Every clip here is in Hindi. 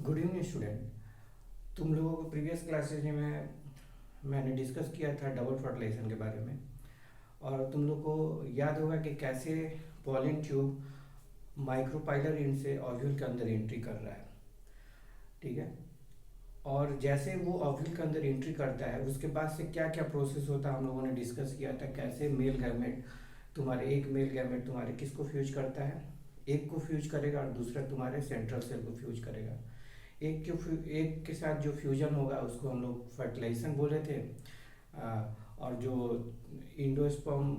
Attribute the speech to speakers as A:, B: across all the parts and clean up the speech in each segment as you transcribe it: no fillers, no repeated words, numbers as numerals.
A: Good evening student. तुम लोगों को प्रीवियस क्लासेज में मैंने डिस्कस किया था डबल फर्टिलाइजेशन के बारे में। और तुम लोग को याद होगा कि कैसे पॉलिन ट्यूब माइक्रोपाइलर इंड से ओव्यूल के अंदर एंट्री कर रहा है। ठीक है। और जैसे वो ओव्यूल के अंदर एंट्री करता है उसके बाद से क्या क्या प्रोसेस होता है हम लोगों ने डिस्कस किया था। कैसे मेल गैमेट तुम्हारे एक मेल गैमेट तुम्हारे किसको फ्यूज करता है, एक को फ्यूज करेगा और दूसरा तुम्हारे सेंट्रल सेल को फ्यूज करेगा। एक के साथ जो फ्यूजन होगा उसको हम लोग फर्टिलाइजेशन बोले थे। और जो इंडोस्पर्म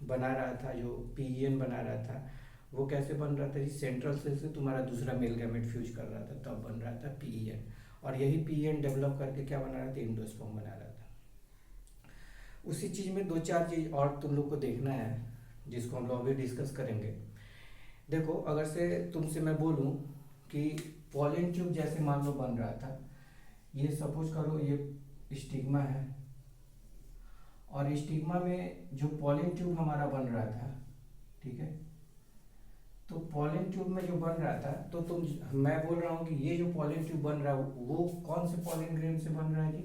A: बना रहा था, जो पीईएन बना रहा था, वो कैसे बन रहा था जी, सेंट्रल सेल से तुम्हारा दूसरा मेल गैमेट फ्यूज कर रहा था तब बन रहा था पीईएन। और यही पीईएन डेवलप करके क्या बना रहा था, इंडोस्पर्म बना रहा था। उसी चीज़ में दो चार चीज़ और तुम लोग को देखना है जिसको हम लोग अभी डिस्कस करेंगे। देखो, अगर से तुमसे मैं बोलूँ कि पॉलिन ट्यूब जैसे मान लो बन रहा था, ये सपोज करो ये स्टिग्मा है और स्टिग्मा में जो पॉलिन ट्यूब हमारा बन रहा था, ठीक है, तो पॉलिन ट्यूब में जो बन रहा था तो मैं बोल रहा हूँ कि ये जो पॉलिन ट्यूब बन रहा है वो कौन से पॉलिन ग्रेन से बन रहा है जी,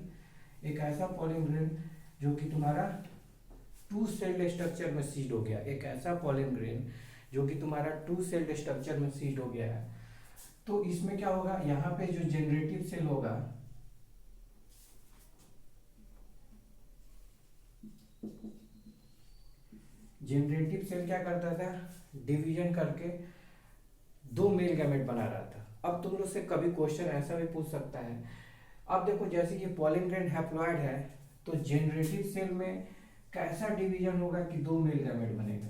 A: एक ऐसा पॉलिन ग्रेन जो कि तुम्हारा टू सेल्ड स्ट्रक्चर में सीड हो गया, एक ऐसा पॉलिन ग्रेन जो कि तुम्हारा टू सेल्ड स्ट्रक्चर में सीड हो गया है। तो इसमें क्या होगा, यहाँ पे जो जनरेटिव सेल होगा, जनरेटिव सेल क्या करता था, डिवीजन करके दो मेल गैमेट बना रहा था। अब तुम लोग से कभी क्वेश्चन ऐसा भी पूछ सकता है। अब देखो, जैसे ये पॉलिन ग्रेन हैप्लॉइड है तो जनरेटिव सेल में कैसा डिवीजन होगा कि दो मेल गैमेट बनेगा।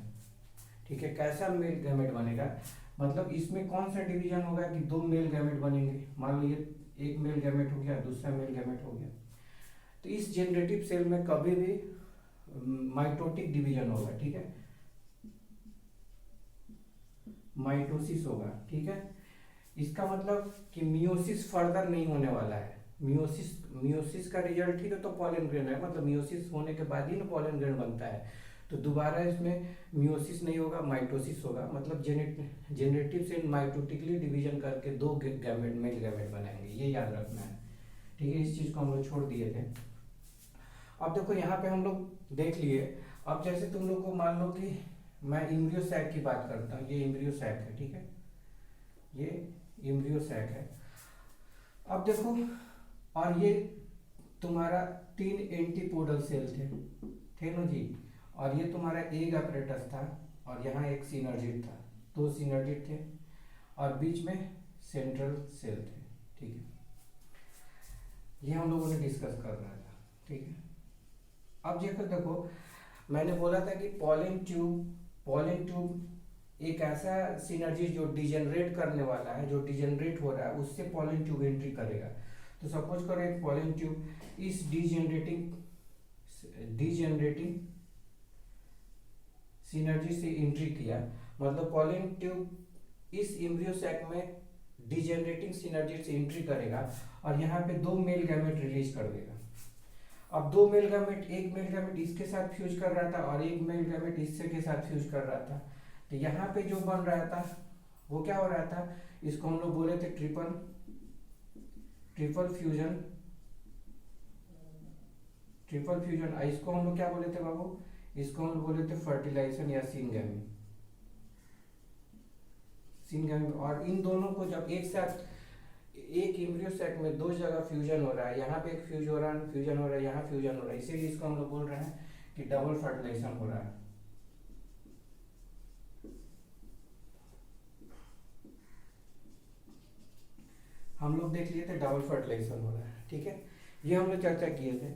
A: ठीक है, कैसा मेल गैमेट बनेगा, मतलब इसमें कौन सा डिवीजन होगा कि दो मेल गैमेट बनेंगे। मान लो ये एक मेल गैमेट हो गया, दूसरा मेल गैमेट हो गया, तो इस जनरेटिव सेल में कभी भी माइटोटिक डिवीजन होगा। ठीक है, माइटोसिस होगा। ठीक है, इसका मतलब कि मियोसिस फर्दर नहीं होने वाला है। मियोसिस मियोसिस का रिजल्ट ही तो पॉलन ग्रेन है, मतलब मियोसिस होने के बाद ही ना पॉलन ग्रेन बनता है। तो दोबारा इसमें मियोसिस नहीं होगा, माइटोसिस होगा। मतलब जेनेटिव से माइटोटिकली डिवीजन करके दो गैमेट मेल गैमेट बनाएंगे, ये याद रखना है। ठीक है, इस चीज को हम लोग छोड़ दिए थे। अब देखो, यहाँ पे हम लोग देख लिए। अब जैसे तुम लोग को मान लो कि मैं इम्ब्रियो सैक की बात करता हूँ, ये इम्ब्रियो सैक है। ठीक है, ये इम्ब्रियो सैक है। अब देखो, और ये तुम्हारा तीन एंटीपोडल सेल थे ना जी, और ये तुम्हारा एग अपरेटस था और यहाँ एक सिनर्जिड था, दो सिनर्जिड थे और बीच में सेंट्रल सेल थे। ठीक है, ये हम लोगों ने डिस्कस कर रहा था। ठीक है, अब देखो मैंने बोला था कि पॉलिन ट्यूब एक ऐसा सिनर्जी जो डिजेनरेट करने वाला है, जो डिजेनरेट हो रहा है उससे पॉलिन ट्यूब एंट्री करेगा। तो सपोज करो एक पॉलिन ट्यूब इस डिजेनरेटिंग सिनर्जी से एंट्री किया, मतलब पॉलिन ट्यूब इस एम्ब्रियो सैक में डिजेनरेटिंग सिनर्जी से एंट्री करेगा और यहाँ पे दो मेल गैमेट रिलीज कर देगा। अब दो मेल गैमेट, एक मेल गैमेट इसके साथ फ्यूज कर रहा था और एक मेल गैमेट इससे के साथ फ्यूज कर रहा था। तो यहाँ पे जो बन रहा था वो क्या हो रहा था, इसको हम लोग बोले थे ट्रिपल फ्यूजन। इसको हम लोग क्या बोले थे बाबू, इसको हम लोग बोले थे फर्टिलाइजेशन या सिनगैमी। और इन दोनों को जब एक साथ एक एम्ब्रियो सैक में दो जगह फ्यूजन हो रहा है, यहाँ पे एक फ्यूजन हो रहा है, यहाँ फ्यूजन हो रहा है, इसीलिए इसको हम लोग बोल रहे हैं कि डबल फर्टिलाइजेशन हो रहा है। हम लोग देख लिए थे डबल फर्टिलाइजेशन हो रहा है। ठीक है, ये हम लोग चर्चा किए थे।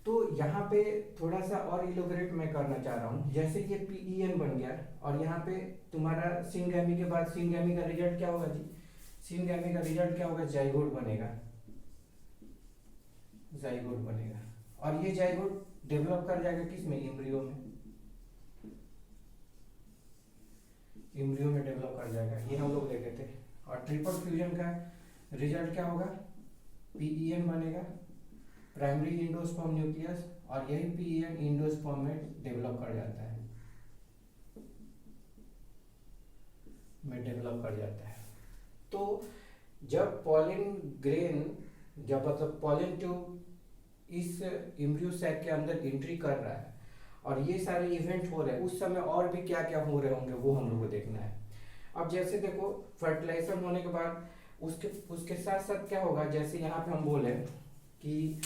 A: तो यहाँ पे थोड़ा सा और इलोबरेट मैं करना चाह रहा हूँ। जैसे ये पीईएन बन गया और यहाँ पे तुम्हारा सिनगैमी के बाद सिनगैमी का रिजल्ट क्या होगा जी, सिनगैमी का रिजल्ट क्या होगा, जाइगोट बनेगा। और ये जाइगोट डेवलप कर जाएगा किस में, एम्ब्रियो में डेवलप कर जाएगा, ये हम लोग देखे थे। और ट्रिपल फ्यूजन का रिजल्ट क्या होगा, पीईएन बनेगा, प्राइमरी इंडोस्पर्म न्यूक्लियस, और यही पीईएन इंडोस्पर्म में डेवलप कर जाता है, तो जब पॉलिन ग्रेन, जब मतलब पॉलिन ट्यूब इस इम्ब्रियो सैक के अंदर एंट्री कर रहा है और ये सारे इवेंट हो रहे हैं, उस समय और भी क्या क्या हो रहे होंगे वो हम लोग को देखना है। अब जैसे देखो, फर्टिलाइजेशन होने के बाद उसके उसके साथ साथ क्या होगा, जैसे यहाँ पे हम बोले कि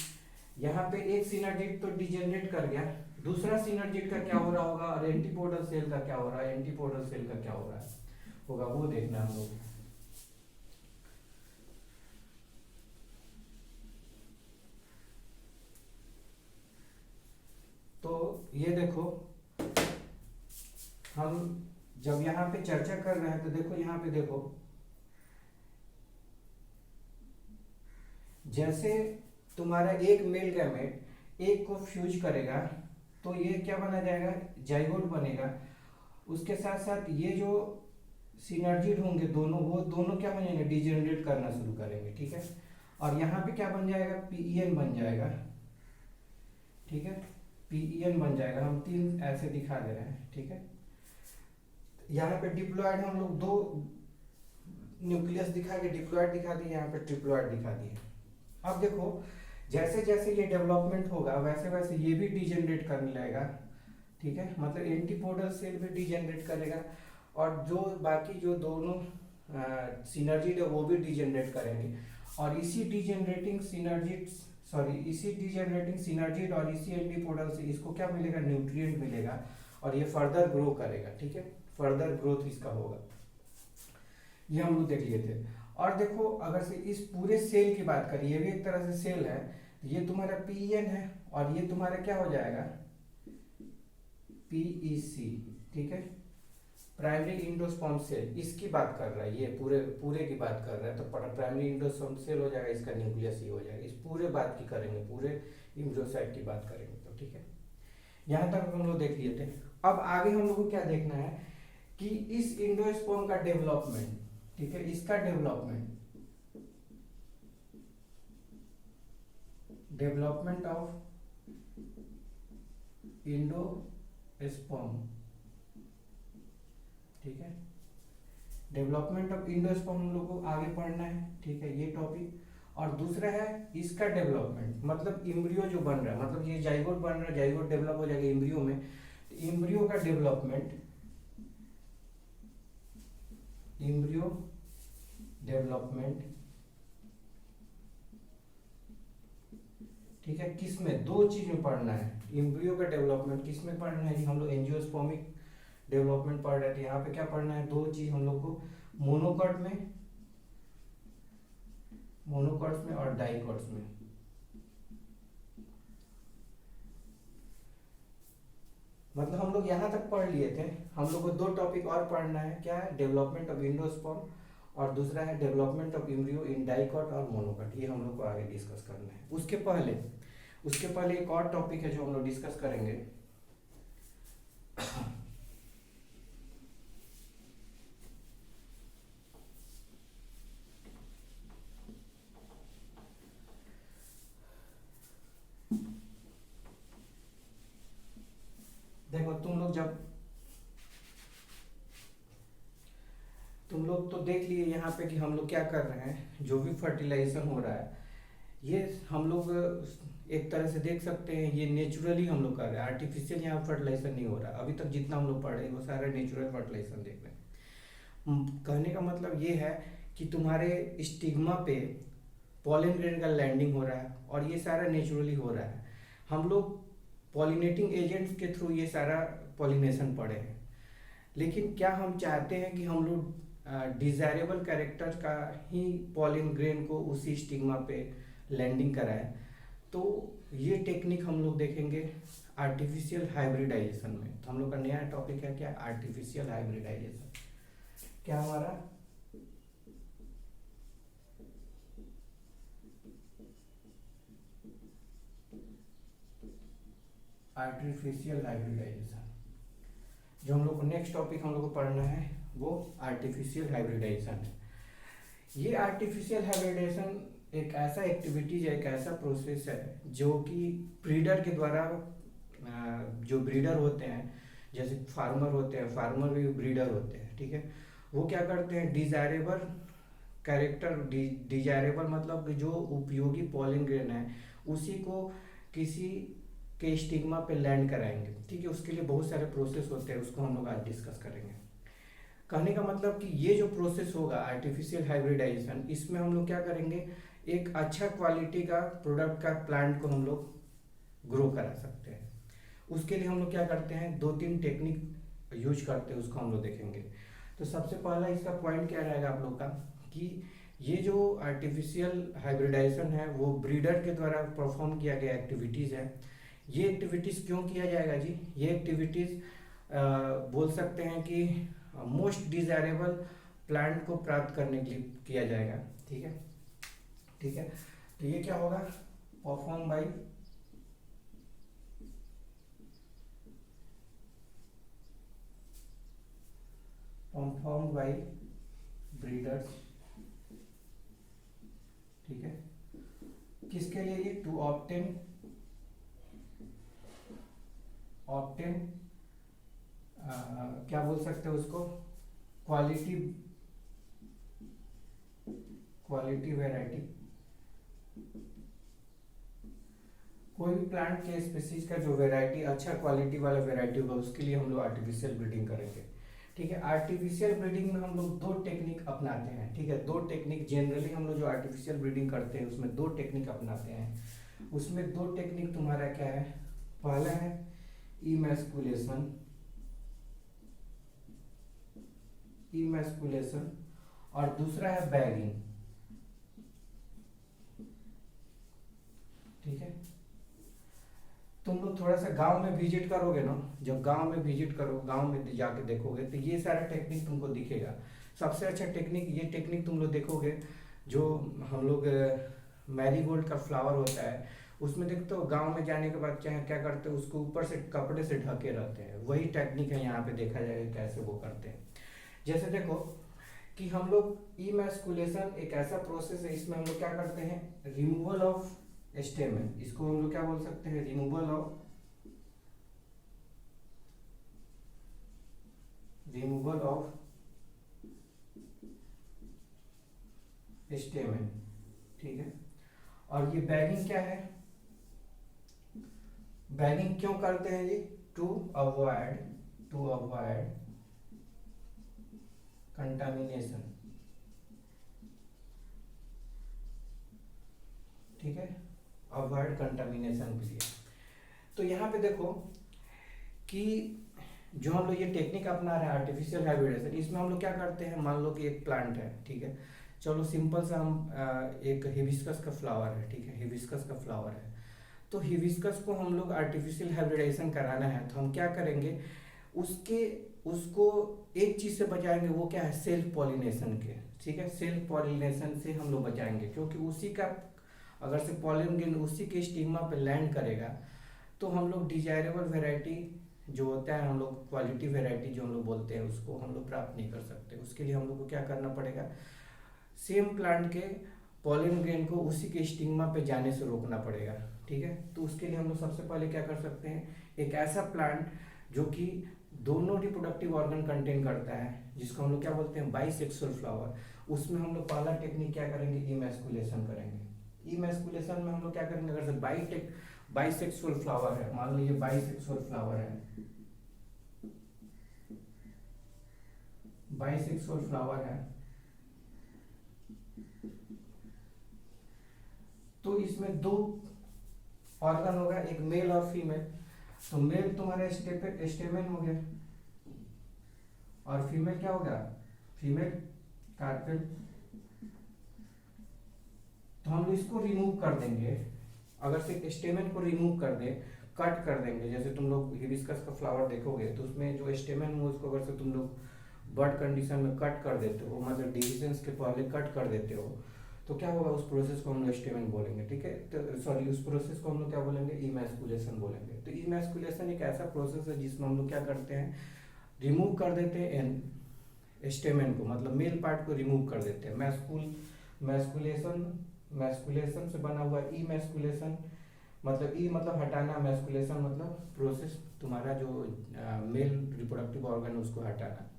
A: यहाँ पे एक सिनर्जिड तो डिजेनरेट कर गया, दूसरा सिनर्जिड का क्या हो रहा होगा और एंटीपोडल सेल का क्या हो रहा है, एंटीपोडल सेल का क्या हो रहा है होगा, वो देखना हम लोग। तो ये देखो, हम जब यहाँ पे चर्चा कर रहे हैं तो देखो यहाँ पे देखो, जैसे तुम्हारा एक मेल गैमेट एक को फ्यूज करेगा तो ये क्या बना जाएगा, जाइगोट बनेगा। उसके साथ साथ ये जो सिनर्जिड होंगे दोनों, वो दोनों क्या बनेंगे, डिजेनरेट करना शुरू करेंगे, ठीक है। और यहाँ पे क्या बन जाएगा, पीईएन बन जाएगा, ठीक है, पीईएन बन जाएगा। हम तीन ऐसे दिखा दे रहे हैं, ठीक है। यहाँ पे डिप्लॉयड हम लोग दो न्यूक्लियस दिखा के डिप्लॉयड दिखा दिए, यहाँ पे ट्रिप्लॉयड दिखा दिए। अब देखो, जैसे जैसे ये डेवलपमेंट होगा वैसे वैसे ये भी डिजेनरेट करने लगेगा, ठीक है, मतलब एंटीपोडल सेल भी डिजेनरेट करेगा और जो बाकी जो दोनों सिनर्जिड है वो भी डिजेनरेट करेंगे। और इसी डिजेनरेटिंग सिनर्जिड और इसी एंटीपोडल से इसको क्या मिलेगा, न्यूट्रिएंट मिलेगा और ये फर्दर ग्रो करेगा, ठीक है, फर्दर ग्रोथ इसका होगा। ये हम लोग देख लिए थे। और देखो, अगर से इस पूरे सेल की बात करें, ये भी एक तरह से सेल है, ये तुम्हारा पीईएन है और ये तुम्हारा क्या हो जाएगा, पीईसी, ठीक है, प्राइमरी इंडोस्पर्म सेल। इसकी बात कर रहा है, ये पूरे पूरे की बात कर रहा है, तो प्राइमरी इंडोस्पर्म सेल हो जाएगा, इसका न्यूक्लियस ही हो जाएगा। इस पूरे बात की करेंगे, पूरे इम्ब्रियोसाइट की बात करेंगे, तो ठीक है। यहाँ तक हम लोग देख लिए थे। अब आगे हम लोग को क्या देखना है कि इस इंडोस्पर्म का डेवलपमेंट, ठीक है, इसका डेवलपमेंट ऑफ इंडोस्पर्म, ठीक है, डेवलपमेंट ऑफ इंडोस्पर्म हम लोग को आगे पढ़ना है, ठीक है, ये टॉपिक। और दूसरा है इसका डेवलपमेंट, मतलब इम्ब्रियो जो बन रहा है, मतलब ये जाइगोट बन रहा है, जाइगोट डेवलप हो जाएगा इम्ब्रियो में, तो इम्ब्रियो का डेवलपमेंट, इम्ब्रियो डेवलपमेंट, ठीक है, किस में, दो चीज में पढ़ना है। इम्ब्रियो का डेवलपमेंट किस में पढ़ना है, हम लोग एंजियोस्पर्मिक डेवलपमेंट पढ़ रहे थे, यहाँ पे क्या पढ़ना है, दो चीज हम लोग को, मोनोकॉट में और डाइकॉट्स में। मतलब हम लोग यहाँ तक पढ़ लिए थे, हम लोग को दो टॉपिक और पढ़ना है, क्या है, डेवलपमेंट ऑफ इंडोस्पर्म और दूसरा है development of embryo in dicot और मोनोकॉट। ये हम लोग को आगे डिस्कस करना है। उसके पहले एक और टॉपिक है जो हम लोग डिस्कस करेंगे। देखो, तुम लोग तो देख लिए यहाँ पे कि हम लोग क्या कर रहे हैं, जो भी फर्टिलाइजेशन हो रहा है ये हम लोग एक तरह से देख सकते हैं, ये नेचुरली हम लोग कर रहे हैं, आर्टिफिशियल यहाँ फर्टिलाइजेशन नहीं हो रहा है। अभी तक जितना हम लोग पढ़ रहे हैं वो सारा नेचुरल फर्टिलाइजेशन देख रहे हैं। कहने का मतलब ये है कि तुम्हारे स्टिग्मा पे पॉलन ग्रेन का लैंडिंग हो रहा है और ये सारा नेचुरली हो रहा है। हम लोग पॉलिनेटिंग एजेंट्स के थ्रू ये सारा पॉलिनेशन पढ़े हैं, लेकिन क्या हम चाहते हैं कि हम लोग डिजायरेबल कैरेक्टर का ही पॉलिन ग्रेन को उसी स्टिग्मा पे लैंडिंग कराए, तो ये टेक्निक हम लोग देखेंगे आर्टिफिशियल हाइब्रिडाइजेशन में। तो हम लोग का नया टॉपिक है क्या, आर्टिफिशियल हाइब्रिडाइजेशन। क्या हमारा आर्टिफिशियल हाइब्रिडाइजेशन, जो हम लोग को नेक्स्ट टॉपिक हम लोग को पढ़ना है वो आर्टिफिशियल हाइब्रिडाइजेशन है। ये आर्टिफिशियल हाइब्रिडाइजेशन एक ऐसा एक्टिविटीज है, एक ऐसा प्रोसेस है जो कि ब्रीडर के द्वारा, जो ब्रीडर होते हैं, जैसे फार्मर होते हैं, फार्मर भी ब्रीडर होते हैं, ठीक है, वो क्या करते हैं, डिजायरेबल कैरेक्टर डिजायरेबल मतलब कि जो उपयोगी पॉलिन ग्रेन है उसी को किसी के स्टिग्मा पे लैंड कराएंगे। ठीक है, उसके लिए बहुत सारे प्रोसेस होते हैं, उसको हम लोग आज डिस्कस करेंगे। कहने का मतलब कि ये जो प्रोसेस होगा आर्टिफिशियल हाइब्रिडाइजेशन, इसमें हम लोग क्या करेंगे, एक अच्छा क्वालिटी का प्रोडक्ट का प्लांट को हम लोग ग्रो करा सकते हैं। उसके लिए हम लोग क्या करते हैं, 2-3 टेक्निक यूज करते हैं, उसको हम लोग देखेंगे। तो सबसे पहला इसका पॉइंट क्या रहेगा आप लोग का, कि ये जो आर्टिफिशियल हाइब्रिडाइजेशन है वो ब्रीडर के द्वारा परफॉर्म किया गया एक्टिविटीज़ है। ये एक्टिविटीज़ क्यों किया जाएगा जी, ये एक्टिविटीज़ बोल सकते हैं कि मोस्ट डिजायरेबल प्लांट को प्राप्त करने के लिए किया जाएगा। ठीक है, ठीक है। तो ये क्या होगा, परफॉर्म बाय ब्रीडर्स। ठीक है, किसके लिए, ये टू ऑब्टेन क्या बोल सकते हैं उसको, क्वालिटी वैरायटी। कोई भी प्लांट के स्पीसीज का जो वैरायटी, अच्छा क्वालिटी वाला वैरायटी होगा, उसके लिए हम लोग आर्टिफिशियल ब्रीडिंग करेंगे। ठीक है, आर्टिफिशियल ब्रीडिंग में हम लोग 2 टेक्निक अपनाते हैं। ठीक है, 2 टेक्निक जनरली हम लोग जो आर्टिफिशियल ब्रीडिंग करते हैं उसमें 2 टेक्निक अपनाते हैं। उसमें 2 टेक्निक तुम्हारा क्या है, पहला है इमैस्कुलेशन और दूसरा है बैगिंग। ठीक है, तुम लोग थोड़ा सा गांव में विजिट करोगे ना, जब गांव में विजिट करो, गांव में जाके देखोगे तो ये सारा टेक्निक तुमको दिखेगा। सबसे अच्छा टेक्निक, ये टेक्निक तुम लोग देखोगे जो हम लोग मैरीगोल्ड का फ्लावर होता है उसमें देखते हो, गांव में जाने के बाद क्या क्या करते हैं, उसको ऊपर से कपड़े से ढके रहते हैं। वही टेक्निक है, यहाँ पे देखा जाएगा कैसे वो करते हैं। जैसे देखो कि हम लोग इमैस्कुलेशन एक ऐसा प्रोसेस है, इसमें हम लोग क्या करते हैं, रिमूवल ऑफ स्टेमन, इसको हम लोग क्या बोल सकते हैं, रिमूवल ऑफ स्टेमन। ठीक है, और ये बैगिंग क्या है, बैगिंग क्यों करते हैं जी, टू अवॉइड कंटामिनेशन। ठीक है, अवॉइड कंटामिनेशन के लिए। तो यहाँ पे देखो कि जो हम लोग ये टेक्निक अपना रहे हैं आर्टिफिशियल हाइब्रिडेशन, इसमें हम लोग क्या करते हैं, मान लो कि एक प्लांट है। ठीक है, चलो सिंपल सा हम एक हिबिस्कस का फ्लावर है। ठीक है, हिबिस्कस का फ्लावर है, तो हिबिस्कस को हम लोग आर्टिफिशियल हाइब्रिडाइजेशन कराना है तो हम क्या करेंगे, उसको एक चीज से बचाएंगे, वो क्या है, सेल्फ पॉलिनेशन के। ठीक है, सेल्फ पॉलिनेशन से हम लोग बचाएंगे, क्योंकि उसी का अगर से पॉलन ग्रेन उसी के स्टिग्मा पे लैंड करेगा तो हम लोग डिजायरेबल वेराइटी जो होता है, हम लोग क्वालिटी वेराइटी जो हम लोग बोलते हैं, उसको हम लोग प्राप्त नहीं कर सकते। उसके लिए हम लोग को क्या करना पड़ेगा, सेम प्लांट के पॉलन ग्रेन को उसी के स्टिग्मा पे जाने से रोकना पड़ेगा। ठीक है, तो उसके लिए हम लोग सबसे पहले क्या कर सकते हैं, एक ऐसा प्लांट जो कि दोनों रिप्रोडक्टिव ऑर्गन कंटेन करता है, जिसको हम लोग क्या बोलते हैं, बाइसेक्सुअल फ्लावर। उसमें हम लोग पहला टेक्निक क्या करेंगे, इमैस्कुलेशन करेंगे। इमैस्कुलेशन में हम लोग क्या करेंगे, अगर से बाइसेक्सुअल फ्लावर है, मान लीजिए बाइसेक्सुअल फ्लावर है, बाइसेक्सुअल फ्लावर है, तो इसमें 2 ऑर्गन होगा, एक मेल और फीमेल। तो मेल तुम्हारा स्टेमेन हो गया और फीमेल क्या होगा, फीमेल कार्पेल। तो हम इसको रिमूव कर देंगे, अगर से स्टेमेन को रिमूव कर दे, कट कर देंगे। जैसे तुम लोग हिबिस्कस का फ्लावर देखोगे तो उसमें जो स्टेमेन हो उसको अगर से तुम लोग बर्ड कंडीशन में कट कर देते हो, मतलब डिविजन्स के पहले कट कर देते हो, तो क्या होगा, उस प्रोसेस को हम लोग स्टेमेन बोलेंगे। ठीक है, तो सॉरी, उस प्रोसेस को हम लोग क्या बोलेंगे, इमैस्कुलेशन बोलेंगे। तो इमैस्कुलेशन एक ऐसा प्रोसेस है जिसमें हम लोग क्या करते हैं, रिमूव कर देते हैं स्टेमेन को, मतलब मेल पार्ट को रिमूव कर देते हैं। मैस्कुलेशन से बना हुआ इमैस्कुलेशन, मतलब ई मतलब हटाना, मैस्कुलेशन मतलब प्रोसेस तुम्हारा जो मेल रिप्रोडक्टिव ऑर्गन है उसको हटाना।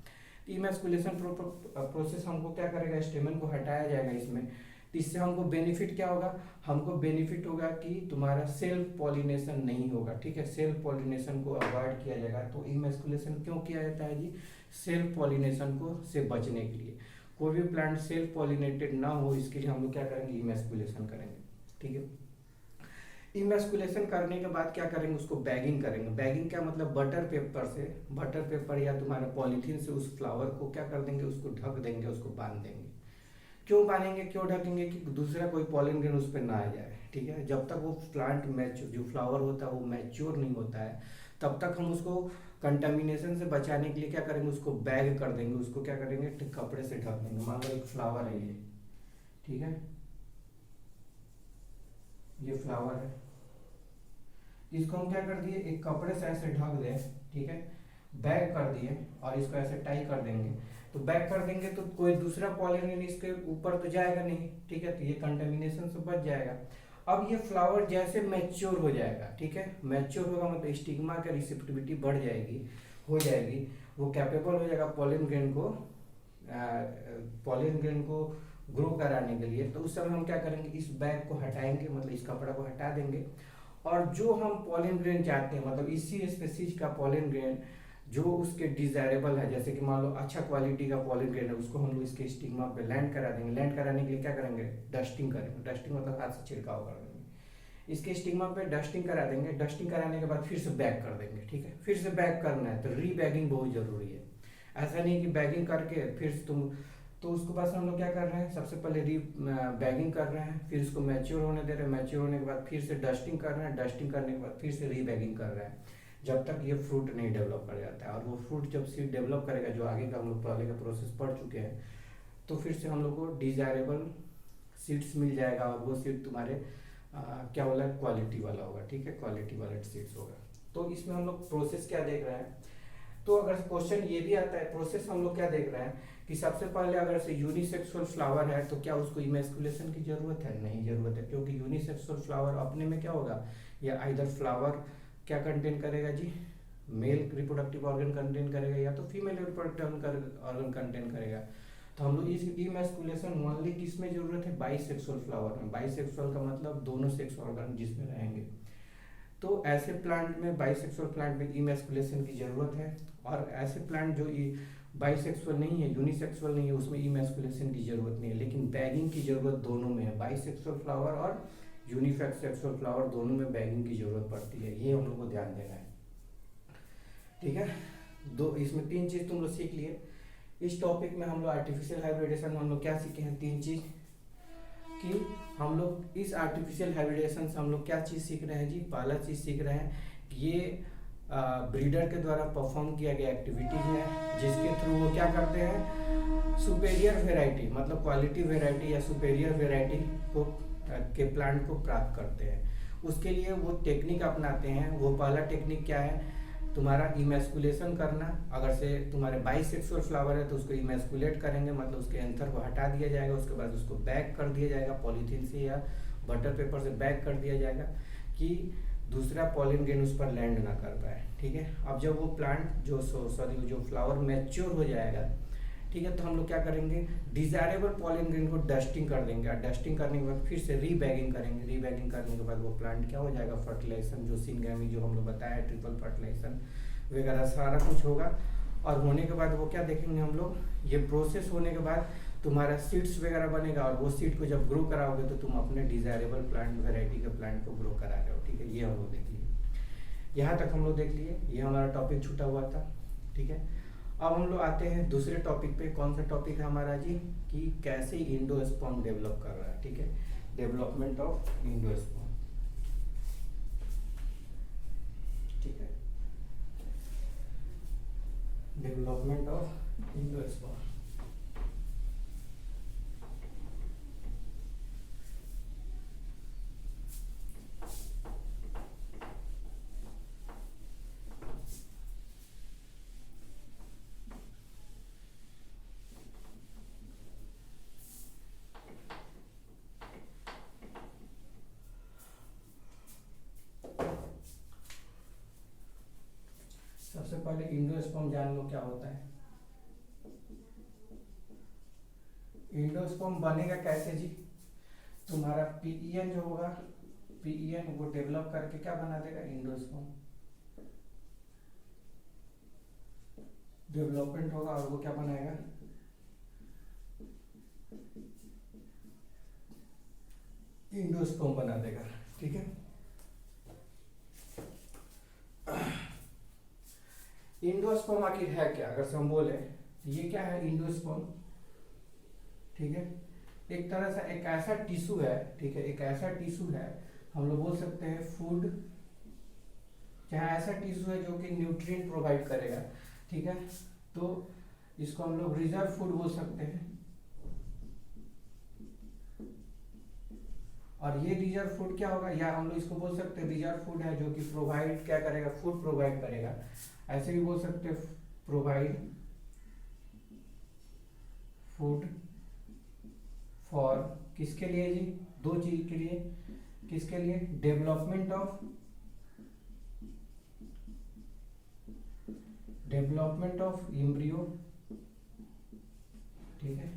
A: इमैस्कुलेशन प्रोसेस हमको क्या करेगा, स्टेमन को हटाया जाएगा इसमें। तो इससे हमको बेनिफिट क्या होगा, हमको बेनिफिट होगा कि तुम्हारा सेल्फ पॉलिनेशन नहीं होगा, ठीक है, सेल्फ पॉलिनेशन को अवॉइड किया जाएगा। तो इमैस्कुलेशन क्यों किया जाता है जी, सेल्फ पॉलिनेशन को से बचने के लिए। कोई भी प्लांट सेल्फ पॉलिनेटेड ना हो इसके लिए हम लोग क्या करेंगे, इमैस्कुलेशन करेंगे, ठीक है। इमैस्कुलेशन करने के बाद क्या करेंगे, उसको बैगिंग करेंगे। बैगिंग क्या मतलब, बटर पेपर से, बटर पेपर या तुम्हारे पॉलीथीन से उस फ्लावर को क्या कर देंगे, उसको ढक देंगे, उसको बांध देंगे। क्यों बांधेंगे, क्यों ढकेंगे, कि दूसरा कोई पॉलन ग्रेन उस पर ना आ जाए, ठीक है। जब तक वो प्लांट मैच्योर, जो फ्लावर होता है वो मैच्योर नहीं होता है, तब तक हम उसको कंटामिनेशन से बचाने के लिए क्या करेंगे, उसको बैग कर देंगे, उसको क्या करेंगे, कपड़े से ढक देंगे। मान लो एक फ्लावर है ये, ठीक है, ये फ्लावर है, इसको हम क्या कर दिए, एक कपड़े से ऐसे ढक दें, ठीक है, बैग कर दिए, और इसको ऐसे टाई कर देंगे। तो बैग कर देंगे तो कोई दूसरा पॉलन इसके ऊपर तो जाएगा नहीं, ठीक है, तो ये कंटेमिनेशन से बच जाएगा। अब ये फ्लावर जैसे मैच्योर हो जाएगा, ठीक है, मैच्योर होगा मतलब स्टिग्मा का रिसेप्टिविटी बढ़ जाएगी, हो जाएगी, वो कैपेबल हो जाएगा पॉलन ग्रेन को ग्रो कराने के लिए। तो उस समय हम क्या करेंगे, इस बैग को हटाएंगे, मतलब इस कपड़ा को हटा देंगे, और जो हम पॉलन ग्रेन चाहते हैं, मतलब इसी स्पीसीज का पॉलन ग्रेन जो उसके डिजायरेबल है, जैसे कि मान लो अच्छा क्वालिटी का पॉलन ग्रेन है, उसको हम लोग इसके स्टिग्मा पे लैंड करा देंगे। लैंड कराने के लिए क्या करेंगे, डस्टिंग करेंगे। डस्टिंग मतलब हाथ से छिड़काव कर देंगे, इसके स्टिग्मा पे डस्टिंग करा देंगे। डस्टिंग कराने के बाद फिर से बैग कर देंगे, ठीक है, फिर से बैग करना है। तो री बैगिंग बहुत जरूरी है, ऐसा नहीं कि बैगिंग करके फिर तुम, तो उसको बस हम लोग क्या कर रहे हैं, सबसे पहले री बैगिंग कर रहे हैं, फिर उसको मैच्योर होने दे रहे हैं, मैच्योर होने के बाद फिर से डस्टिंग कर रहे हैं, डस्टिंग करने के बाद फिर से री बैगिंग कर रहे हैं, जब तक ये फ्रूट नहीं डेवलप कर जाता है। और वो फ्रूट जब सीड डेवलप करेगा, जो आगे का हम लोग पहले का प्रोसेस पढ़ चुके हैं, तो फिर से हम लोग को डिजायरेबल सीड्स मिल जाएगा, और वो सीड तुम्हारे क्या बोला, क्वालिटी वाला होगा, ठीक है, क्वालिटी वाला सीड्स होगा। तो इसमें हम लोग प्रोसेस क्या देख रहे हैं, तो अगर क्वेश्चन ये भी आता है, प्रोसेस हम लोग क्या देख रहे हैं कि सबसे पहले अगर से यूनिसेक्सुअल फ्लावर है तो क्या उसको इमैस्कुलेशन की जरूरत है, नहीं जरूरत है, क्योंकि यूनिसेक्सुअल फ्लावर अपने में क्या होगा, या आइदर फ्लावर क्या कंटेन करेगा जी, मेल रिप्रोडक्टिव ऑर्गन कंटेन करेगा, या तो फीमेल रिप्रोडक्टिव ऑर्गन कंटेन करेगा। तो हम लोग इस इमैस्कुलेशन ओनली किस में जरूरत है, बाइसेक्सुअल फ्लावर में। बाइसेक्सुअल का मतलब दोनों सेक्स ऑर्गन जिसमें रहेंगे। तो ऐसे प्लांट में, बाइसेक्सुअल प्लांट में इमैस्कुलेशन की जरूरत है, और ऐसे प्लांट जो बाइसेक्सुअल नहीं है, यूनिसेक्सुअल नहीं है, उसमें इमैस्कुलेशन की जरूरत नहीं है, लेकिन बैगिंग की जरूरत दोनों में है। बाइसेक्सुअल फ्लावर और यूनिसेक्सुअल फ्लावर दोनों में बैगिंग की जरूरत पड़ती है, ये हम लोग को ध्यान देना है, ठीक है। दो, इसमें तीन चीज तुम लोग सीख लिए। इस टॉपिक में हम लोग आर्टिफिशियल हाइब्रिडेशन में हम लोग क्या सीखे हैं, तीन चीज, कि हम लोग इस आर्टिफिशियल हाइब्रिडेशन से हम लोग क्या चीज सीख रहे हैं जी, पहला चीज सीख रहे हैं कि ये ब्रीडर के द्वारा परफॉर्म किया गया एक्टिविटी है, जिसके थ्रू वो क्या करते हैं, सुपेरियर वेराइटी, मतलब क्वालिटी वेराइटी या सुपेरियर वेराइटी को के प्लांट को प्राप्त करते हैं। उसके लिए वो टेक्निक अपनाते हैं। वो पहला टेक्निक क्या है, तुम्हारा इमैस्कुलेशन करना। अगर से तुम्हारे बाइसेक्सुअल फ्लावर है तो उसको इमैस्कुलेट करेंगे, मतलब उसके एंथर को हटा दिया जाएगा, उसके बाद उसको बैग कर दिया जाएगा पॉलीथीन से या बटर पेपर से बैग कर दिया जाएगा, कि दूसरा पॉलन ग्रेन उस पर लैंड ना कर पाए, ठीक है। अब जब वो प्लांट जो फ्लावर मैच्योर हो जाएगा, ठीक है, तो हम लोग क्या करेंगे, डिजायरेबल पॉलन ग्रेन को डस्टिंग कर देंगे, और डस्टिंग करने के बाद फिर से रीबैगिंग करेंगे। रीबैगिंग करने के बाद वो प्लांट क्या हो जाएगा, फर्टिलाइजेशन, जो सिंगेमी जो हम लोग बताया, ट्रिपल फर्टिलाइजेशन वगैरह सारा कुछ होगा। और होने के बाद वो क्या देखेंगे हम लोग, ये प्रोसेस होने के बाद तुम्हारा सीड्स वगैरह बनेगा, और वो सीड को जब ग्रो कराओगे तो तुम अपने डिजायरेबल प्लांट वेराइटी के प्लांट को ग्रो करा रहे हो, ठीक है। ये हम लोग देख लिए, यहाँ तक हम लोग देख लिए, ये हमारा टॉपिक छूटा हुआ था, ठीक है। अब हम लोग आते हैं दूसरे टॉपिक पे। कौन सा टॉपिक है हमारा जी, कि कैसे इंडोस्पर्म डेवलप कर रहा है, ठीक है, डेवलपमेंट ऑफ इंडोस्पर्म, ठीक है, डेवलपमेंट ऑफ इंडोस्पर्म। सबसे पहले इंडोस्पर्म जान लो क्या होता है। इंडोस्पर्म बनेगा कैसे जी? तुम्हारा पीईएन जो होगा, पीईएन वो डेवलप करके क्या बना देगा? इंडोस्पर्म डेवलपमेंट होगा और वो क्या बनाएगा? इंडोस्पर्म बना देगा। ठीक है, इंडोस्पर्म आखिर है क्या? अगर से हम बोले ये क्या है इंडोस्पर्म? ठीक है, एक तरह से एक ऐसा टिश्यू है, ठीक है, एक ऐसा टिश्यू है, हम लोग बोल सकते हैं फूड, जहाँ ऐसा टिश्यू है जो कि न्यूट्रिएंट प्रोवाइड करेगा। ठीक है, तो इसको हम लोग रिजर्व फूड बोल सकते हैं। और ये रिजर्व फूड क्या होगा, या हम लोग इसको बोल सकते हैं रिजर्व फूड है जो कि प्रोवाइड क्या करेगा? फूड प्रोवाइड करेगा। ऐसे भी बोल सकते हैं प्रोवाइड फूड फॉर, किसके लिए जी? दो चीज के लिए। किसके लिए? Development of embryo. ठीक है,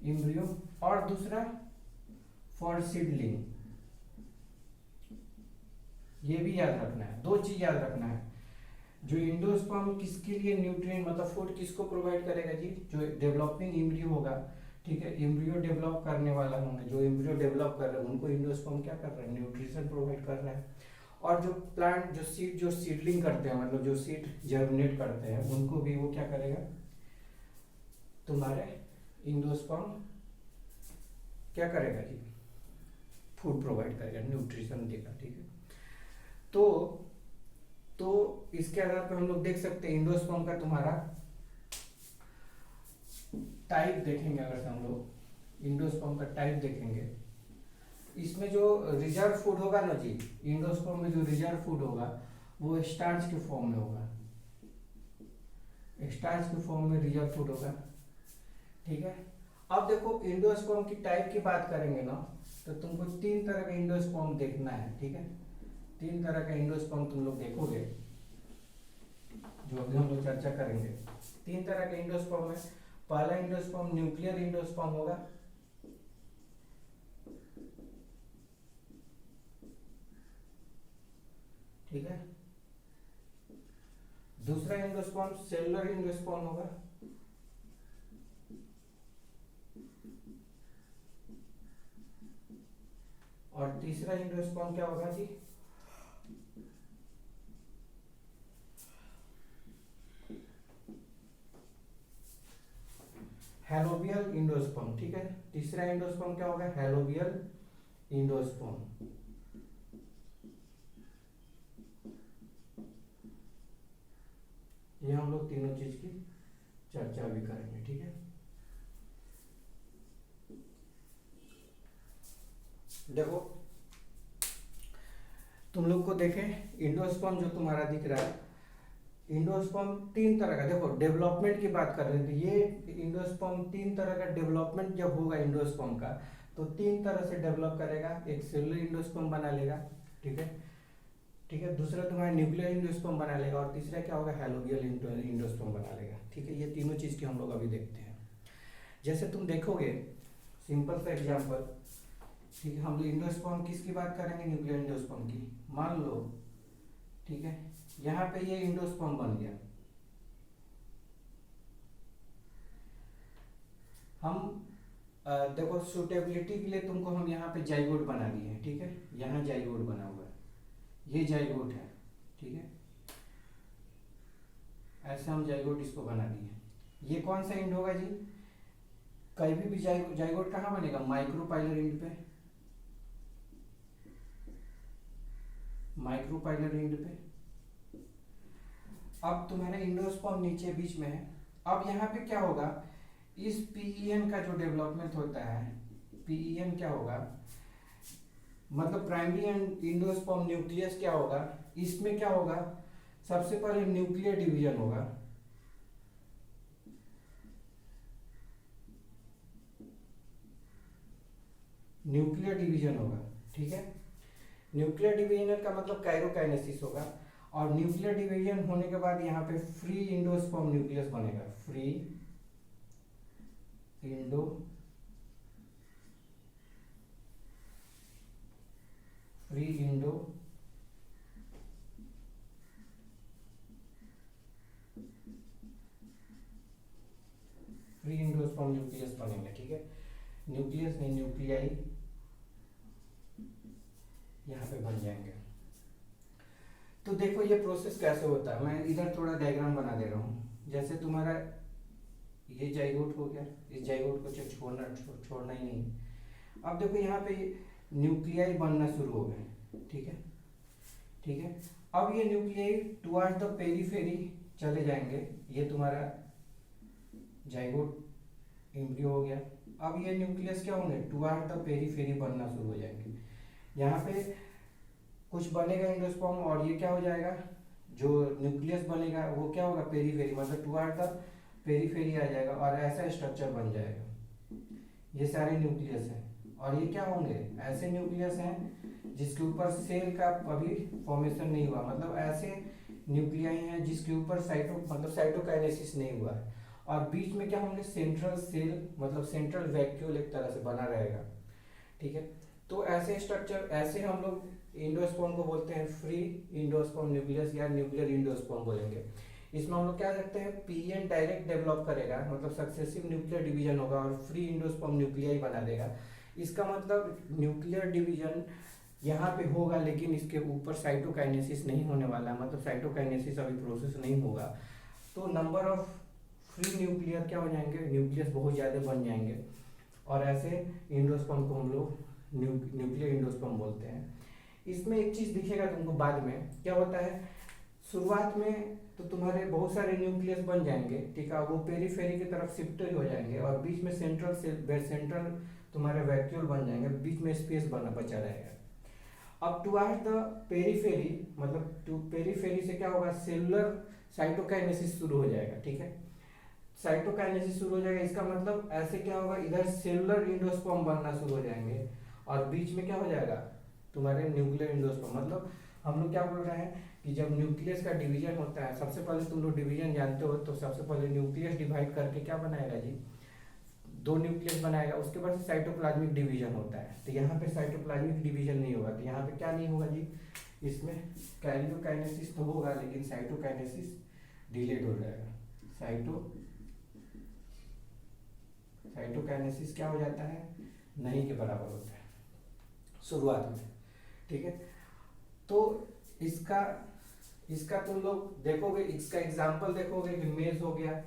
A: एम्ब्रियो, और दूसरा फॉर सीडलिंग। ये भी याद रखना है, दो चीज याद रखना है। जो इंडोस्पर्म किसके लिए न्यूट्रिएंट मतलब फूड किसको प्रोवाइड करेगा जी? जो डेवलपिंग एम्ब्रियो होगा, ठीक है, एम्ब्रियो डेवलप करने वाला होंगे, जो एम्ब्रियो डेवलप कर रहे हैं उनको इंडोस्पर्म क्या कर रहा है? न्यूट्रिशन प्रोवाइड कर रहा है। और जो प्लांट जो सीडलिंग करते हैं, मतलब जो सीड जर्मिनेट करते हैं, उनको भी वो क्या करेगा? तुम्हारे इंडोस्पर्म क्या करेगा जी? फूड प्रोवाइड करेगा, न्यूट्रिशन देगा। ठीक है, तो इसके आधार पर हम लोग देख सकते हैं इंडोस्पर्म का तुम्हारा टाइप देखेंगे। अगर से हम लोग इंडोस्पर्म का टाइप देखेंगे, इसमें जो रिजर्व फूड होगा ना जी, इंडोस्पर्म में जो रिजर्व फूड होगा वो स्टार्च के फॉर्म में होगा, स्टार्च के फॉर्म में रिजर्व फूड होगा। ठीक है, अब देखो इंडोस्पर्म की टाइप की बात करेंगे ना, तो तुमको तीन तरह का इंडोस्पर्म देखना है। ठीक है, तीन तरह का इंडोस्पर्म तुम लोग देखोगे, जो अभी हम लोग चर्चा करेंगे। तीन तरह के इंडोस्पर्म है। पहला इंडोस्पर्म न्यूक्लियर इंडोस्पर्म होगा, ठीक है। दूसरा इंडोस्पर्म सेलुलर इंडोस्पर्म होगा, और तीसरा इंडोस्पर्म क्या होगा जी? Helobial endosperm. ठीक है, तीसरा इंडोस्पर्म क्या होगा? Helobial endosperm. ये हम लोग तीनों चीज की चर्चा भी करेंगे। ठीक है, देखो तुम लोग को देखें इंडोस्पर्म जो तुम्हारा दिख रहा है, इंडोस्पर्म तीन तरह का, देखो डेवलपमेंट की बात कर रहे हैं तो ये इंडोस्पर्म तीन तरह का डेवलपमेंट जब होगा इंडोस्पर्म का, तो तीन तरह से डेवलप करेगा। एक सेलुलर इंडोस्पर्म बना लेगा, ठीक है, ठीक है, दूसरा तुम्हारा न्यूक्लियर इंडोस्पर्म बना लेगा, और तीसरा क्या होगा? हेलोबियल इंडोस्पर्म बना लेगा। ठीक है, ये तीनों चीज़ की हम लोग अभी देखते हैं। जैसे तुम देखोगे सिंपल सा एग्जाम्पल, ठीक है, हम लोग इंडोस्पर्म किसकी बात करेंगे? न्यूक्लियर इंडोस्पर्म की। मान लो, ठीक है, यहाँ पे ये इंडोस्पर्म बन गया, हम देखो सुटेबिलिटी के लिए तुमको हम यहाँ पे जाइगोट बना दिए हैं। ठीक है, यहाँ जाइगोट बना हुआ है, ये जाइगोट है। ठीक है, ऐसे हम जाइगोट इसको बना दिए। ये कौन सा इंड होगा जी? कहीं भी जाइगोट कहाँ बनेगा? माइक्रोपाइलर इंड पे, माइक्रोपाइलर इंड पे। अब तुम्हारा इंडोस्पर्म नीचे बीच में है। अब यहाँ पे क्या होगा? इस पीईएन का जो डेवलपमेंट होता है, पीईएन क्या होगा? मतलब प्राइमरी एंड इंडोस्पर्म न्यूक्लियस क्या होगा? इसमें क्या होगा? सबसे पहले न्यूक्लियर डिवीजन होगा, न्यूक्लियर डिवीजन होगा। ठीक है, न्यूक्लियर डिवीजन का मतलब काइरोकाइनेसिस होगा। और न्यूक्लियर डिवीजन होने के बाद यहाँ पे फ्री इंडोस्पर्म न्यूक्लियस बनेगा, free Indo free Indo free endosperm nucleus बनेंगे, ठीक है। न्यूक्लियस नहीं, न्यूक्लियाई यहाँ पे बन जाएंगे। तो देखो ये प्रोसेस कैसे होता है, मैं इधर थोड़ा डायग्राम बना दे रहा हूँ। जैसे तुम्हारा ये जाइगोट हो गया, इस जाइगोट को छोड़ना ही नहीं। अब देखो यहाँ पे न्यूक्लियाई बनना शुरू हो गए, ठीक है, ठीक है। अब ये न्यूक्लियाई टुवर्ड्स द पेरीफेरी चले जाएंगे, ये तुम्हारा जाइगोट एम्ब्रियो हो गया। अब ये न्यूक्लियस क्या होंगे, टुवर्ड्स द पेरीफेरी बनना शुरू हो जाएंगे। यहाँ पे कुछ बनेगा एंडोस्पर्म और ये क्या हो जाएगा, जो न्यूक्लियस बनेगा वो क्या होगा, पेरीफेरी, मतलब टुवर्ड द पेरीफेरी आ जाएगा और ऐसा स्ट्रक्चर बन जाएगा। ये सारे न्यूक्लियस हैं और ये क्या होंगे, ऐसे न्यूक्लियस हैं जिसके ऊपर सेल का अभी फॉर्मेशन नहीं हुआ, मतलब ऐसे न्यूक्लियाई हैं जिसके ऊपर साइटोकाइनेसिस नहीं हुआ है। और बीच में क्या होंगे, सेंट्रल सेल, मतलब सेंट्रल वैक्यूल एक तरह से बना रहेगा, ठीक है। तो ऐसे स्ट्रक्चर, ऐसे हम लोग इंडोस्पर्म को बोलते हैं फ्री इंडोस्पर्म न्यूक्लियस या न्यूक्लियर इंडोस्पर्म बोलेंगे। इसमें हम लोग क्या करते हैं, पीएन डायरेक्ट डेवलप करेगा, मतलब सक्सेसिव न्यूक्लियर डिवीजन होगा और फ्री इंडोस्पर्म न्यूक्लियाई बना देगा। इसका मतलब न्यूक्लियर डिवीजन यहाँ पे होगा लेकिन इसके ऊपर साइटोकाइनेसिस नहीं होने वाला है, मतलब साइटोकाइनेसिस अभी प्रोसेस नहीं होगा। तो नंबर ऑफ फ्री न्यूक्लियर क्या हो जाएंगे, न्यूक्लियस बहुत ज़्यादा बन जाएंगे और ऐसे इंडोस्पर्म को हम लोग न्यूक्लियर इंडोस्पर्म बोलते हैं। इसमें एक चीज दिखेगा तुमको बाद में, क्या होता है, शुरुआत में तो तुम्हारे बहुत सारे न्यूक्लियस बन जाएंगे, ठीक है, वो पेरीफेरी की तरफ शिफ्ट हो जाएंगे और बीच में सेंट्रल तुम्हारे वैक्यूल बन जाएंगे, बीच में स्पेस बचा रहेगा। अब टुवर्ड्स द पेरीफेरी, मतलब पेरीफेरी से क्या होगा, सेलुलर साइटोकाइनेसिस शुरू हो जाएगा, ठीक है। साइटोकाइनेसिस शुरू हो जाएगा, इसका मतलब ऐसे क्या होगा, इधर सेलुलर इंडोस्पर्म बनना शुरू हो जाएंगे और बीच में क्या हो जाएगा, तुम्हारे न्यूक्लियर इंडोस्पर्म। मतलब हम लोग क्या बोल रहे हैं कि जब न्यूक्लियस का डिवीजन होता है, सबसे पहले तुम लोग डिवीजन जानते हो, तो सबसे पहले न्यूक्लियस डिवाइड करके क्या बनाएगा जी, दो न्यूक्लियस बनाएगा, उसके बाद साइटोप्लाज्मिक डिवीजन होता है। तो यहाँ पे साइटोप्लाज्मिक डिवीजन नहीं होगा, तो यहाँ पे क्या नहीं होगा जी, इसमें कैरियोकाइनेसिस तो होगा लेकिन साइटोकाइनेसिस डिलेड हो जाएगा। साइटोकाइनेसिस क्या हो जाता है, नहीं के बराबर होता है शुरुआत में, ठीक है। तो इसका तुम लोग देखोगे, इसका एग्जाम्पल देखोगे कि मेज हो गया,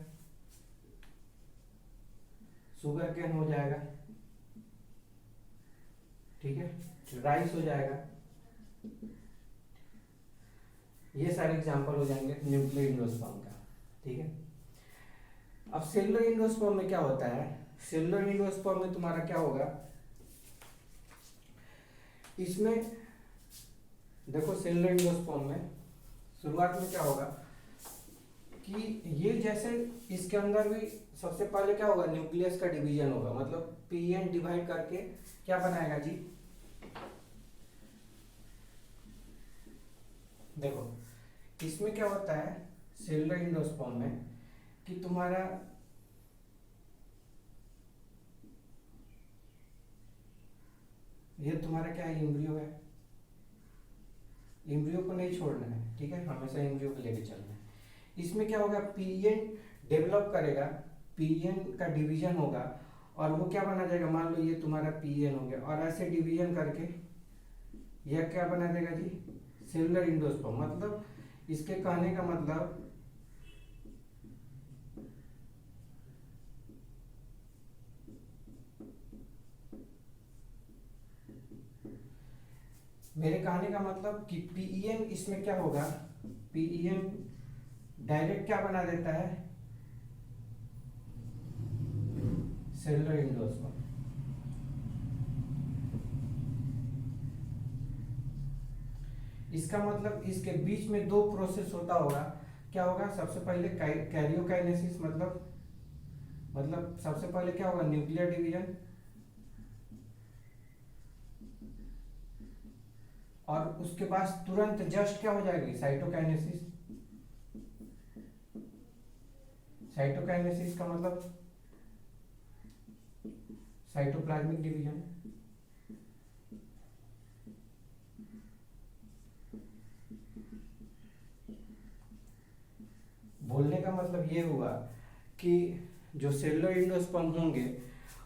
A: शुगर केन हो जाएगा, ठीक है, राइस हो जाएगा, ये सारे एग्जाम्पल हो जाएंगे न्यूक्लियर इंडोस्पर्म का, ठीक है। अब सेलुलर इंडोस्पर्म में क्या होता है, सेलुलर इंडोस्पर्म में तुम्हारा क्या होगा, इसमें देखो सेलुलर इंडोस्पर्म में शुरुआत में क्या होगा कि ये जैसे इसके अंदर भी सबसे पहले क्या होगा, न्यूक्लियस का डिवीजन होगा, मतलब पीएन डिवाइड करके क्या बनाएगा जी, देखो इसमें क्या होता है सेलुलर इंडोस्पर्म में कि तुम्हारा ये तुम्हारा क्या है, एम्ब्रियो है, एम्ब्रियो को नहीं छोड़ना है, ठीक है, हमेशा एम्ब्रियो को लेके चलना है। इसमें क्या होगा, पीएन डेवलप करेगा, पीएन का डिवीजन होगा और वो क्या बना जाएगा, मान लो ये तुम्हारा पीएन हो गया और ऐसे डिवीजन करके यह क्या बना देगा जी, सेलुलर इंडोस्पर्म। मतलब इसके कहने का मतलब मेरे कहने का मतलब कि पीईएन इसमें क्या होगा, पीईएन डायरेक्ट क्या बना देता है, सेलुलर इंडोस्पर्म। इसका मतलब इसके बीच में दो प्रोसेस होता होगा, क्या होगा, सबसे पहले कैरियोकाइनेसिस, मतलब सबसे पहले क्या होगा, न्यूक्लियर डिवीजन और उसके पास तुरंत जस्ट क्या हो जाएगी, साइटोकाइनेसिस। साइटोकाइनेसिस का मतलब साइटोप्लाज्मिक डिवीजन। बोलने का मतलब ये हुआ कि जो सेलुलर एंडोस्पर्म होंगे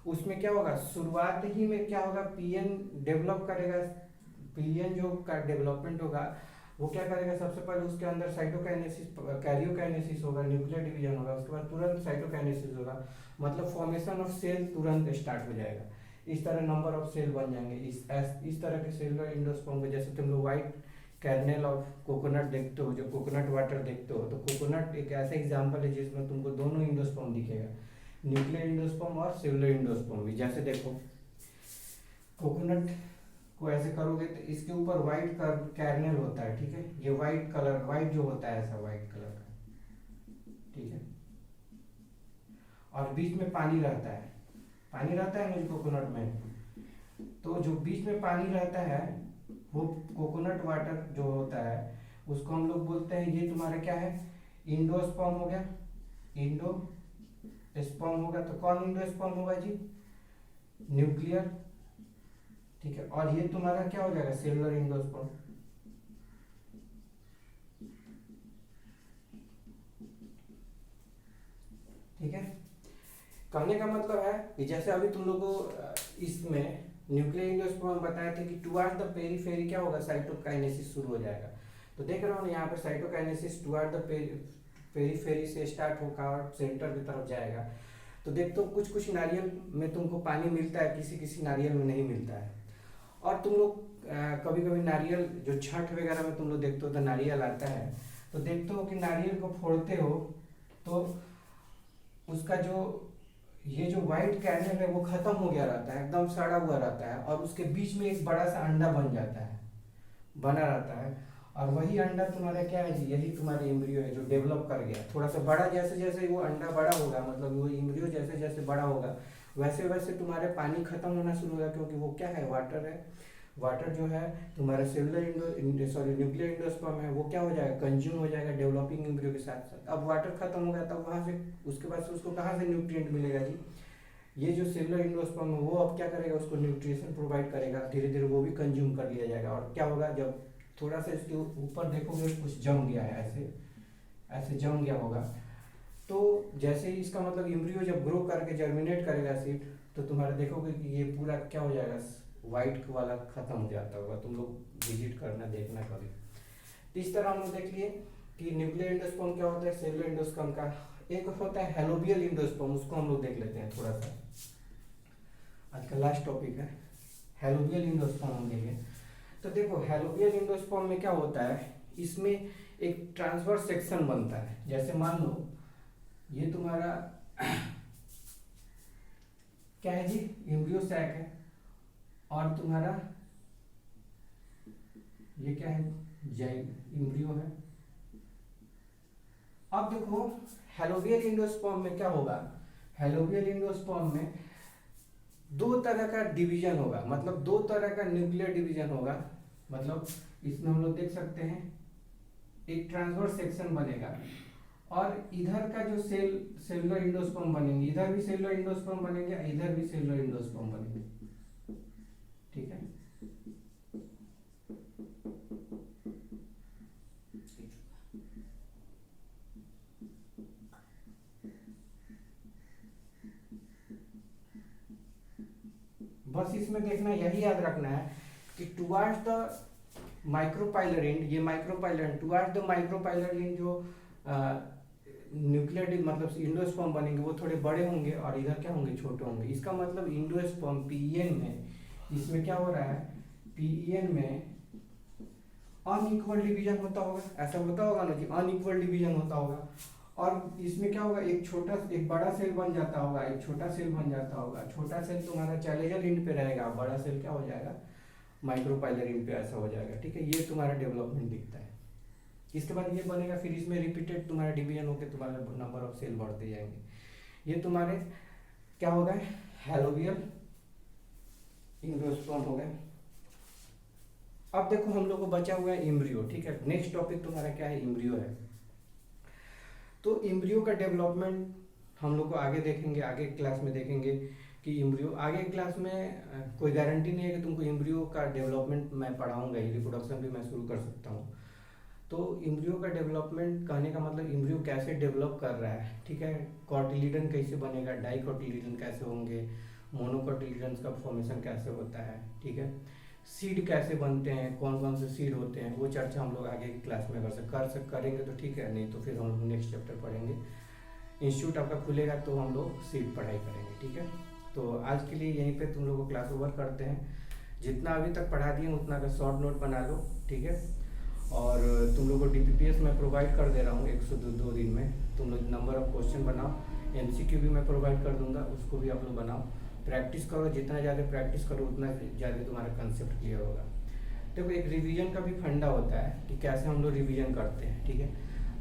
A: उसमें क्या होगा, शुरुआत ही में क्या होगा, पीएन डेवलप करेगा। पीएन जो का डेवलपमेंट होगा वो क्या करेगा, सबसे पहले उसके अंदर साइटोकाइनेसिस, कैरियोकाइनेसिस होगा, न्यूक्लियर डिवीजन होगा, उसके बाद तुरंत साइटोकाइनेसिस होगा, मतलब फॉर्मेशन ऑफ सेल तुरंत स्टार्ट हो जाएगा। इस तरह नंबर ऑफ सेल बन जाएंगे। इस तरह के सेलुलर एंडोस्पर्म को, जैसे तुम लोग व्हाइट कर्नेल ऑफ कोकोनट देखते हो, जो कोकोनट वाटर देखते हो, तो कोकोनट एक ऐसा एग्जाम्पल है जिसमें तुमको दोनों इंडोस्पर्म दिखेगा, न्यूक्लियर इंडोस्पर्म और सेलुलर इंडोस्पर्म भी। जैसे देखो कोकोनट को ऐसे करोगे तो इसके ऊपर व्हाइट कैरनेल होता है, ठीक है, ये व्हाइट कलर, व्हाइट जो होता है ऐसा व्हाइट कलर का, ठीक है, और बीच में पानी रहता है, पानी रहता है मुझे कोकोनट में, तो जो बीच में पानी रहता है वो कोकोनट वाटर जो होता है उसको हम लोग बोलते हैं, ये तुम्हारा क्या है, इंडोस्पर्म हो गया। इंडो स्पर्म होगा तो कौन इंडोस्पर्म होगा जी, न्यूक्लियर, ठीक है, और ये तुम्हारा क्या हो जाएगा, सेलुलर इंडोस्पर्म। ठीक है, कहने का मतलब है कि जैसे अभी तुम लोग को इसमें न्यूक्लियर इंडोस्पर्म बताया था कि टुवर्ड द पेरीफेरी क्या होगा, साइटोकाइनेसिस शुरू हो जाएगा। तो देख रहा हूँ यहाँ पे साइटोकाइनेसिस टुवर्ड द पेरीफेरी से स्टार्ट होकर और सेंटर की तरफ जाएगा। तो देखते हो कुछ कुछ नारियल में तुमको पानी मिलता है, किसी किसी नारियल में नहीं मिलता है। और तुम लोग कभी कभी नारियल जो छठ वगैरह में तुम लोग देखते हो तो नारियल आता है, तो देखते हो कि नारियल को फोड़ते हो तो उसका जो ये जो व्हाइट कैरनेल है वो खत्म हो गया रहता है, एकदम सड़ा हुआ रहता है, और उसके बीच में एक बड़ा सा अंडा बन जाता है, बना रहता है, और वही अंडा तुम्हारा क्या है जी, यही तुम्हारे एम्ब्रियो है जो डेवलप कर गया थोड़ा सा बड़ा। जैसे जैसे वो अंडा बड़ा होगा, मतलब वो एम्ब्रियो जैसे जैसे बड़ा होगा वैसे वैसे तुम्हारे पानी खत्म होना शुरू होगा, क्योंकि वो क्या है, वाटर है। वाटर जो है तुम्हारा सेलुलर न्यूक्लियर इंडोस्पर्म है, वो क्या हो जाएगा, कंज्यूम हो जाएगा डेवलपिंग एम्ब्रियो के साथ साथ। अब वाटर खत्म हो गया तब वहाँ से उसके बाद से उसको कहाँ से न्यूट्रिएंट मिलेगा जी, ये जो सेलुलर इंडोस्पर्म है वो अब क्या करेगा, उसको न्यूट्रिशन प्रोवाइड करेगा, धीरे धीरे वो भी कंज्यूम कर लिया जाएगा। और क्या होगा, जब थोड़ा सा इसके ऊपर देखोगे कुछ जम गया है, ऐसे ऐसे जम गया होगा, तो जैसे ही इसका मतलब एम्ब्रियो जब ग्रो करके जर्मिनेट करेगा सीड, तो तुम्हारा देखोगे कि ये पूरा क्या हो जाएगा, व्हाइट वाला खत्म हो जाता होगा। तुम लोग विजिट करना, देखना कभी। तो इस तरह हम लोग देख लिए कि न्यूक्लियर इंडोस्पर्म क्या होता है, सेलुलर इंडोस्पर्म का एक होता है हेलोबियल इंडोस्पर्म, उसको हम लोग देख लेते हैं थोड़ा सा। आज का लास्ट टॉपिक है हेलोबियल इंडोस्पर्म हम देखेंगे। तो देखो हेलोबियल इंडोस्पर्म में क्या होता है, इसमें एक ट्रांसवर्स सेक्शन बनता है। जैसे मान लो ये तुम्हारा क्या है जी, एम्ब्रियो सैक है, और तुम्हारा ये क्या है, एम्ब्रियो है। अब देखो हेलोबियल इंडोस्पर्म में क्या होगा, हेलोबियल इंडोस्पर्म में दो तरह का डिवीजन होगा, मतलब दो तरह का न्यूक्लियर डिवीजन होगा। मतलब इसमें हम लोग देख सकते हैं एक ट्रांसवर्स सेक्शन बनेगा, और इधर का जो सेलुलर इंडोस्पर्म बनेंगे, इधर भी सेलुलर इंडोस्पर्म बनेंगे, इधर भी सेलुलर इंडोस्पर्म बनेंगे, ठीक है। बस इसमें देखना, यही याद रखना है कि टुवर्ड्स द माइक्रोपाइलर एंड, ये micropylar towards the micropylar and जो न्यूक्लियर मतलब इंडोस्पर्म बनेंगे वो थोड़े बड़े होंगे, और इधर क्या होंगे, छोटे होंगे। इसका मतलब इंडोस्पर्म पीईएन में, इसमें क्या हो रहा है, पीईएन में अनइक्वल डिवीजन होता होगा, ऐसा होता होगा ना कि अनइक्वल डिवीजन होता होगा। और इसमें क्या होगा, एक बड़ा सेल बन जाता होगा, एक छोटा सेल बन जाता होगा। छोटा सेल तुम्हारा चैलेंजर एंड पे रहेगा, बड़ा सेल क्या हो जाएगा, माइक्रोपाइलर एंड पे ऐसा हो जाएगा, ठीक है। ये तुम्हारा डेवलपमेंट दिखता है। इसके बाद ये बनेगा, फिर इसमें रिपीटेड तुम्हारा डिवीजन होकर तुम्हारा नंबर ऑफ सेल बढ़ते जाएंगे। ये तुम्हारे क्या हो गए, हेलोबियल इंडोस्पर्म हो गए। अब देखो हम लोग को बचा हुआ है इम्ब्रियो, ठीक है। नेक्स्ट टॉपिक तुम्हारा क्या है, इम्ब्रियो है। तो इम्ब्रियो का डेवलपमेंट हम लोग को आगे देखेंगे, आगे क्लास में देखेंगे कि इम्ब्रियो आगे क्लास में कोई गारंटी नहीं है कि तुमको इम्ब्रियो का डेवलपमेंट मैं पढ़ाऊंगा ही, रिप्रोडक्शन भी मैं शुरू कर सकता हूँ। तो इम्ब्रियो का डेवलपमेंट कहने का मतलब इम्ब्रियो कैसे डेवलप कर रहा है, ठीक है। कॉटिलीडन कैसे बनेगा, डाइकोटिलीडन कैसे होंगे, मोनोकोटिलीडन का फॉर्मेशन कैसे होता है, ठीक है। सीड कैसे बनते हैं, कौन कौन से सीड होते हैं, वो चर्चा हम लोग आगे क्लास में करेंगे तो ठीक है, नहीं तो फिर हम नेक्स्ट चैप्टर पढ़ेंगे। इंस्टीट्यूट आपका खुलेगा तो हम लोग सीड पढ़ाई करेंगे, ठीक है। तो आज के लिए यहीं पे तुम लोग को क्लास ओवर करते हैं। जितना अभी तक पढ़ा दिए उतना का शॉर्ट नोट बना लो, ठीक है। और तुम लोग को डीपीपीएस मैं प्रोवाइड कर दे रहा हूँ 102 दिन में। तुम लोग नंबर ऑफ क्वेश्चन बनाओ, एमसीक्यू भी मैं प्रोवाइड कर दूंगा, उसको भी आप लोग बनाओ, प्रैक्टिस करो। जितना ज़्यादा प्रैक्टिस करो उतना ज़्यादा तुम्हारा कंसेप्ट क्लियर होगा। देखो एक रिवीजन का भी फंडा होता है कि कैसे हम लोग रिवीजन करते हैं, ठीक है।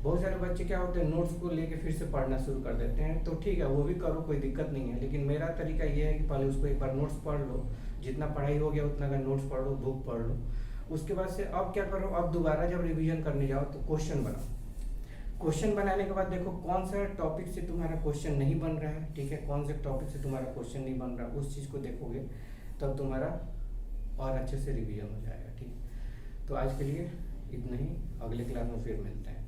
A: बहुत सारे बच्चे क्या होते हैं, नोट्स को लेके फिर से पढ़ना शुरू कर देते हैं, तो ठीक है वो भी करो, कोई दिक्कत नहीं है। लेकिन मेरा तरीका ये है कि पहले उसको एक बार नोट्स पढ़ लो, जितना पढ़ाई हो गया उतना का नोट्स पढ़ लो, बुक पढ़ लो। उसके बाद से अब क्या करो, अब दोबारा जब रिवीजन करने जाओ तो क्वेश्चन बनाओ। क्वेश्चन बनाने के बाद देखो कौन सा टॉपिक से तुम्हारा क्वेश्चन नहीं बन रहा है, ठीक है। कौन से टॉपिक से तुम्हारा क्वेश्चन नहीं बन रहा, उस चीज़ को देखोगे तब तुम्हारा और अच्छे से रिवीजन हो जाएगा, ठीक। तो आज के लिए इतना ही, अगले क्लास में फिर मिलते हैं।